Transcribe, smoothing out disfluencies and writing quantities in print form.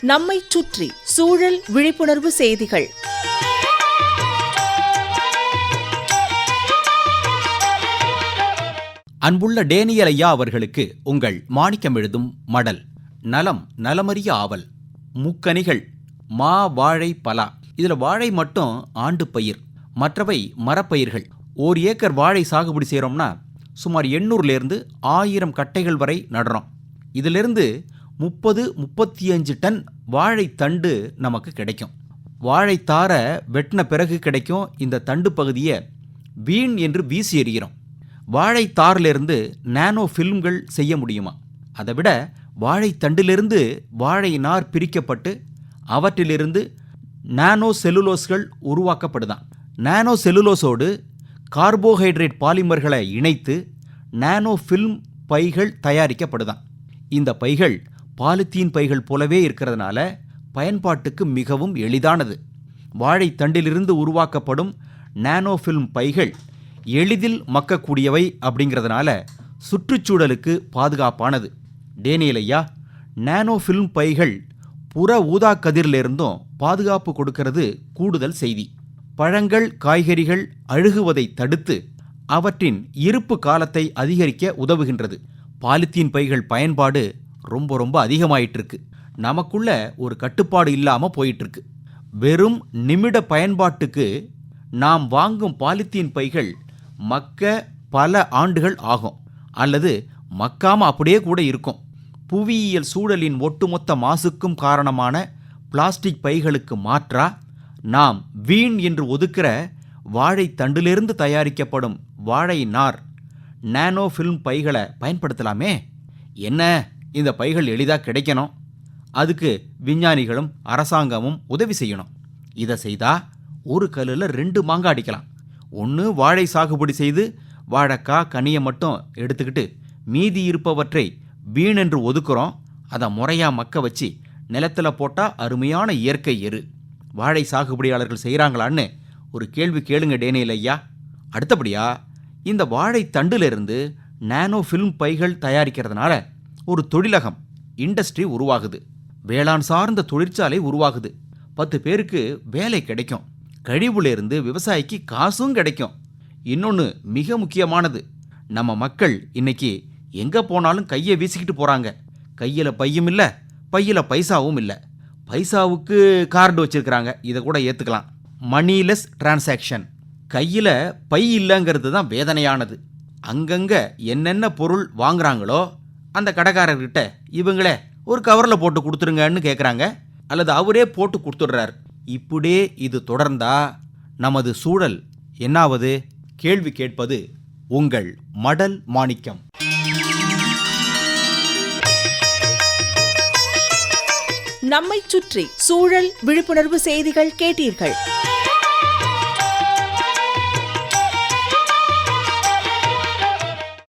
நம்மைச் சுற்றி சூழல் விழிப்புணர்வு செய்திகள். அன்புள்ள டேனியல் ஐயா அவர்களுக்கு உங்கள் மாணிக்கம் எழுதும் மடல். நலம் நலமறிய ஆவல். முக்கனிகள் மா, வாழை, பலா. இதுல வாழை மட்டும் ஆண்டு பயிர், மற்றவை மரப்பயிர்கள். 1 ஏக்கர் வாழை சாகுபடி செய்கிறோம்னா சுமார் 800லேருந்து 1000 கட்டைகள் வரை நடுறோம். இதிலிருந்து 30-35 டன் வாழை தண்டு நமக்கு கிடைக்கும். வாழைத்தார வெட்டின பிறகு கிடைக்கும் இந்த தண்டு பகுதியை வீண் என்று வீசி எறிகிறோம். வாழைத்தாரிலிருந்து நானோ ஃபில்ம்கள் செய்ய முடியுமா? அதை விட வாழைத்தண்டிலிருந்து வாழை நார் பிரிக்கப்பட்டு அவற்றிலிருந்து நானோ செல்லுலோஸ்கள் உருவாக்கப்படுதான். நானோ செல்லுலோஸோடு கார்போஹைட்ரேட் பாலிமர்களை இணைத்து நானோ ஃபில்ம் பைகள் தயாரிக்கப்படுதான். இந்த பைகள் பாலித்தீன் பைகள் போலவே இருக்கிறதுனால பயன்பாட்டுக்கு மிகவும் எளிதானது. வாழைத்தண்டிலிருந்து உருவாக்கப்படும் நானோ ஃபில்ம் பைகள் எளிதில் மக்கக்கூடியவை அப்படிங்கிறதுனால சுற்றுச்சூழலுக்கு பாதுகாப்பானது. டேனியல் ஐயா, நானோ ஃபில்ம் பைகள் புற ஊதா கதிரிலிருந்தும் பாதுகாப்பு கொடுக்கிறது கூடுதல் செய்தி. பழங்கள், காய்கறிகள் அழுகுவதை தடுத்து அவற்றின் இருப்பு காலத்தை அதிகரிக்க உதவுகின்றது. பாலித்தீன் பைகள் பயன்பாடு ரொம்ப அதிகமாயிட்டிருக்கு. நமக்குள்ள ஒரு கட்டுப்பாடு இல்லாமல் போயிட்டுருக்கு. வெறும் நிமிட பயன்பாட்டுக்கு நாம் வாங்கும் பாலித்தீன் பைகள் மக்க பல ஆண்டுகள் ஆகும், அல்லது மக்காம அப்படியே கூட இருக்கும். புவியியல் சூழலின் ஒட்டுமொத்த மாசுக்கும் காரணமான பிளாஸ்டிக் பைகளுக்கு மாற்றா நாம் வீண் என்று ஒதுக்கிற வாழை தண்டிலிருந்து தயாரிக்கப்படும் வாழை நார் நானோ ஃபில்ம் பைகளை பயன்படுத்தலாமே. என்ன, இந்த பைகள் எளிதாக கிடைக்கணும். அதுக்கு விஞ்ஞானிகளும் அரசாங்கமும் உதவி செய்யணும். இதை செய்தா ஒரு கல்லில் 2 மாங்காய் அடிக்கலாம். ஒன்று, வாழை சாகுபடி செய்து வாழைக்காய் கனியை மட்டும் எடுத்துக்கிட்டு மீதி இருப்பவற்றை வீணென்று ஒதுக்குறோம். அதை முறையாக மக்க வச்சு நிலத்தில் போட்டால் அருமையான இயற்கை எரு. வாழை சாகுபடியாளர்கள் செய்கிறாங்களான்னு ஒரு கேள்வி கேளுங்க டேனியல் ஐயா. அடுத்தபடியா, இந்த வாழை தண்டிலிருந்து நானோ ஃபில்ம் பைகள் தயாரிக்கிறதுனால ஒரு தொழிலகம், இண்டஸ்ட்ரி உருவாகுது. வேளாண் சார்ந்த தொழிற்சாலை உருவாகுது. 10 பேருக்கு வேலை கிடைக்கும். கழிவுலேருந்து விவசாயிக்கு காசும் கிடைக்கும். இன்னொன்று மிக முக்கியமானது, நம்ம மக்கள் இன்னைக்கு எங்கே போனாலும் கையை வீசிக்கிட்டு போகிறாங்க. கையில் பையும் இல்லை, பையில் பைசாவும் இல்லை. பைசாவுக்கு கார்டு வச்சுருக்கிறாங்க, இதை கூட ஏற்றுக்கலாம். மணிலெஸ் டிரான்சாக்ஷன். கையில் பை இல்லைங்கிறது தான் வேதனையானது. அங்கங்கே என்னென்ன பொருள் வாங்குறாங்களோ அந்த கடைக்காரர்கிட்ட இவங்களே ஒரு கவரில் போட்டு கொடுத்துருங்கன்னு கேட்குறாங்க, அல்லது அவரே போட்டு கொடுத்துடுறார். இப்படியே இது தொடர்ந்தா நமது சூழல் என்னாவது? கேள்வி கேட்பது உங்கள் மடல் மாணிக்கம். நம்மைச் சுற்றி சூழல் விழிப்புணர்வு செய்திகள் கேட்டீர்கள்.